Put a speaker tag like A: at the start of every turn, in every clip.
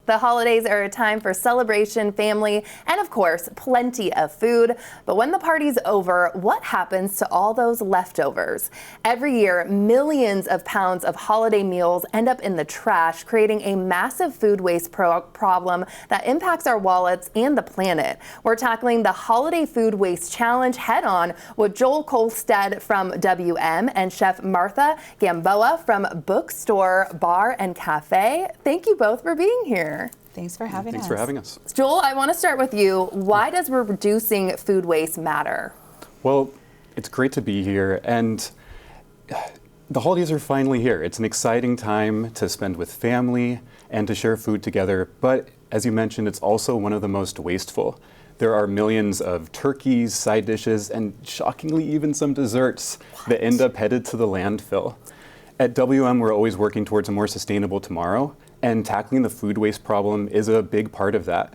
A: The holidays are a time for celebration, family, and of course, plenty of food. But when the party's over, what happens to all those leftovers? Every year, millions of pounds of holiday meals end up in the trash, creating a massive food waste problem that impacts our wallets and the planet. We're tackling the Holiday Food Waste Challenge head-on with Joel Kolstad from WM and Chef Martha Gamboa from Bookstore Bar and Cafe. Thank you both for being here.
B: Thanks for having us.
C: Thanks for having us.
A: Joel, I want to start with you. Why does reducing food waste matter?
C: Well, it's great to be here, and the holidays are finally here. It's an exciting time to spend with family and to share food together, but as you mentioned, it's also one of the most wasteful. There are millions of turkeys, side dishes, and shockingly even some desserts that end up headed to the landfill. At WM, we're always working towards a more sustainable tomorrow, and tackling the food waste problem is a big part of that.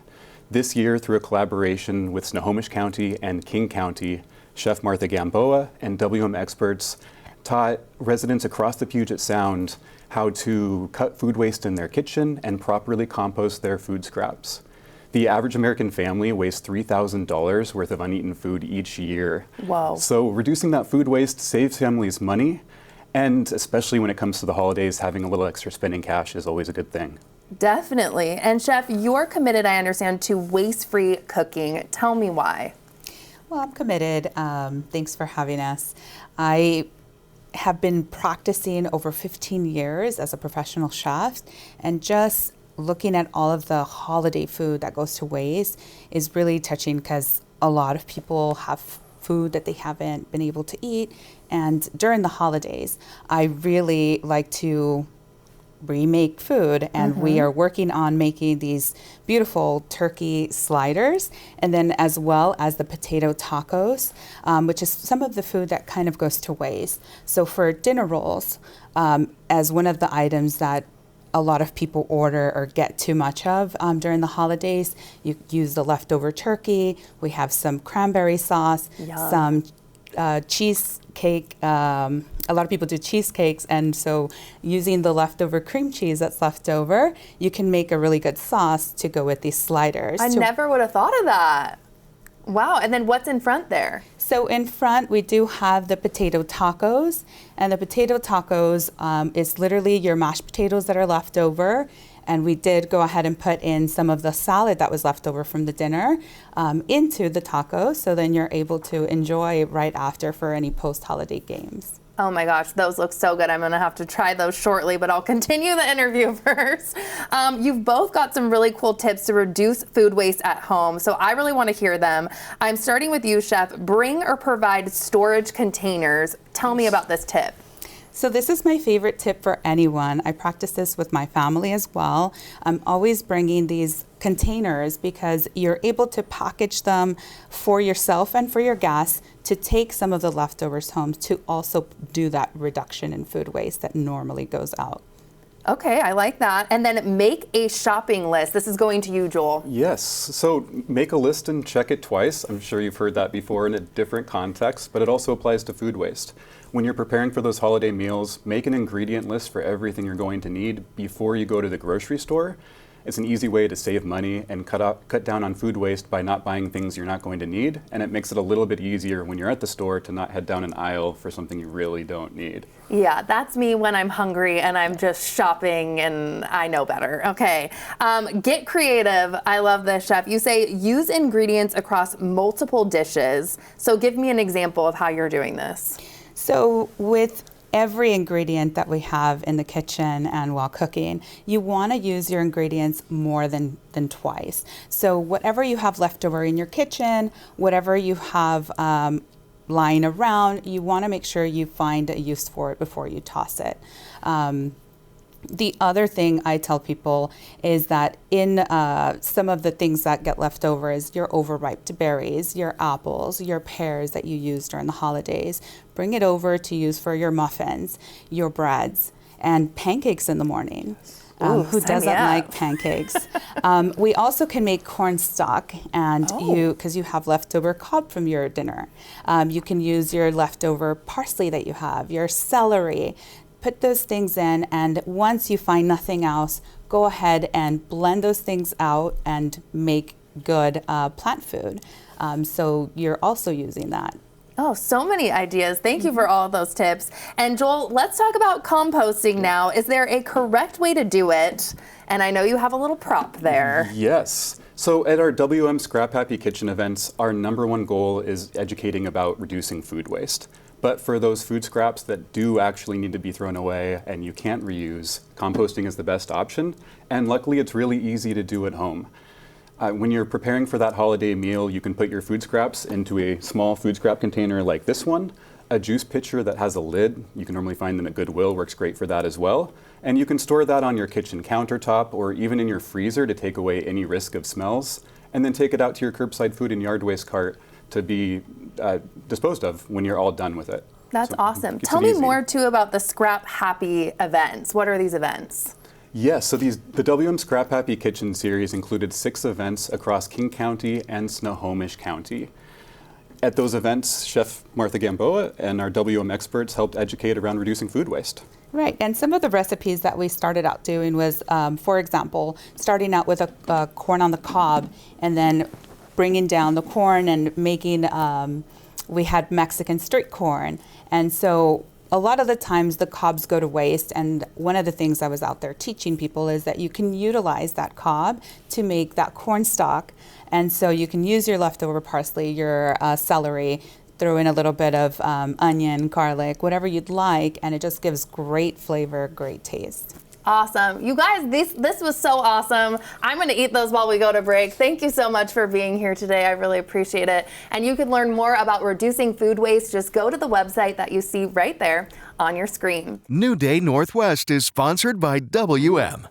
C: This year, through a collaboration with Snohomish County and King County, Chef Martha Gamboa and WM experts taught residents across the Puget Sound how to cut food waste in their kitchen and properly compost their food scraps. The average American family wastes $3,000 worth of uneaten food each year.
A: Wow.
C: So reducing that food waste saves families money, and especially when it comes to the holidays, having a little extra spending cash is always a good thing.
A: Definitely. And Chef, you're committed, I understand, to waste-free cooking. Tell me why.
B: Well, I'm committed. Thanks for having us. I have been practicing over 15 years as a professional chef, and just looking at all of the holiday food that goes to waste is really touching, because a lot of people have food that they haven't been able to eat. And during the holidays, I really like to remake food, and we are working on making these beautiful turkey sliders, and then as well as the potato tacos, which is some of the food that kind of goes to waste. So for dinner rolls, as one of the items that a lot of people order or get too much of during the holidays, you use the leftover turkey. We have some cranberry sauce, some cheesecake. A lot of people do cheesecakes, and so using the leftover cream cheese that's left over, you can make a really good sauce to go with these sliders.
A: I never would have thought of that. Wow. And then what's in front there?
B: So in front, we do have the potato tacos, and the potato tacos is literally your mashed potatoes that are left over. And we did go ahead and put in some of the salad that was left over from the dinner into the tacos, so then you're able to enjoy right after for any post-holiday games.
A: Oh my gosh, those look so good. I'm gonna have to try those shortly, but I'll continue the interview first. You've both got some really cool tips to reduce food waste at home, so I really wanna hear them. I'm starting with you, Chef. Bring or provide storage containers. Tell me about this tip.
B: So this is my favorite tip for anyone. I practice this with my family as well. I'm always bringing these containers because you're able to package them for yourself and for your guests to take some of the leftovers home to also do that reduction in food waste that normally goes out.
A: Okay, I like that. And then make a shopping list. This is going to you, Joel.
C: Yes, so make a list and check it twice. I'm sure you've heard that before in a different context, but it also applies to food waste. When you're preparing for those holiday meals, make an ingredient list for everything you're going to need before you go to the grocery store. It's an easy way to save money and cut down on food waste by not buying things you're not going to need, and it makes it a little bit easier when you're at the store to not head down an aisle for something you really don't need.
A: Yeah, that's me when I'm hungry and I'm just shopping and I know better. Okay, get creative. I love this, Chef. You say use ingredients across multiple dishes. So give me an example of how you're doing this.
B: So with every ingredient that we have in the kitchen and while cooking, you want to use your ingredients more than twice. So whatever you have left over in your kitchen, whatever you have lying around, you want to make sure you find a use for it before you toss it. The other thing I tell people is that in some of the things that get left over is your overripe berries, your apples, your pears that you use during the holidays. Bring it over to use for your muffins, your breads, and pancakes in the morning. Who doesn't like pancakes? We also can make corn stock, and because you have leftover cob from your dinner. You can use your leftover parsley that you have, your celery, put those things in, and once you find nothing else, go ahead and blend those things out and make good plant food. So you're also using that.
A: Oh, so many ideas. Thank you for all of those tips. And Joel, let's talk about composting now. Is there a correct way to do it? And I know you have a little prop there.
C: Yes. So at our WM Scrap Happy Kitchen events, our #1 goal is educating about reducing food waste. But for those food scraps that do actually need to be thrown away and you can't reuse, composting is the best option. And luckily, it's really easy to do at home. When you're preparing for that holiday meal, you can put your food scraps into a small food scrap container like this one. A juice pitcher that has a lid, you can normally find them at Goodwill, works great for that as well. And you can store that on your kitchen countertop or even in your freezer to take away any risk of smells, and then take it out to your curbside food and yard waste cart to be disposed of when you're all done with it.
A: That's
C: So
A: awesome.
C: keeps
A: Tell
C: it
A: me
C: easy.
A: more too about the Scrap Happy events. What are these events?
C: Yes, so the WM Scrap Happy Kitchen series included 6 events across King County and Snohomish County. At those events, Chef Martha Gamboa and our WM experts helped educate around reducing food waste.
B: Right, and some of the recipes that we started out doing was, for example, starting out with a corn on the cob and then bringing down the corn and making, we had Mexican street corn. And so a lot of the times the cobs go to waste, and one of the things I was out there teaching people is that you can utilize that cob to make that corn stock. And so you can use your leftover parsley, your celery, throw in a little bit of onion, garlic, whatever you'd like, and it just gives great flavor, great taste.
A: Awesome. You guys, this was so awesome. I'm going to eat those while we go to break. Thank you so much for being here today. I really appreciate it. And you can learn more about reducing food waste. Just go to the website that you see right there on your screen.
D: New Day Northwest is sponsored by WM.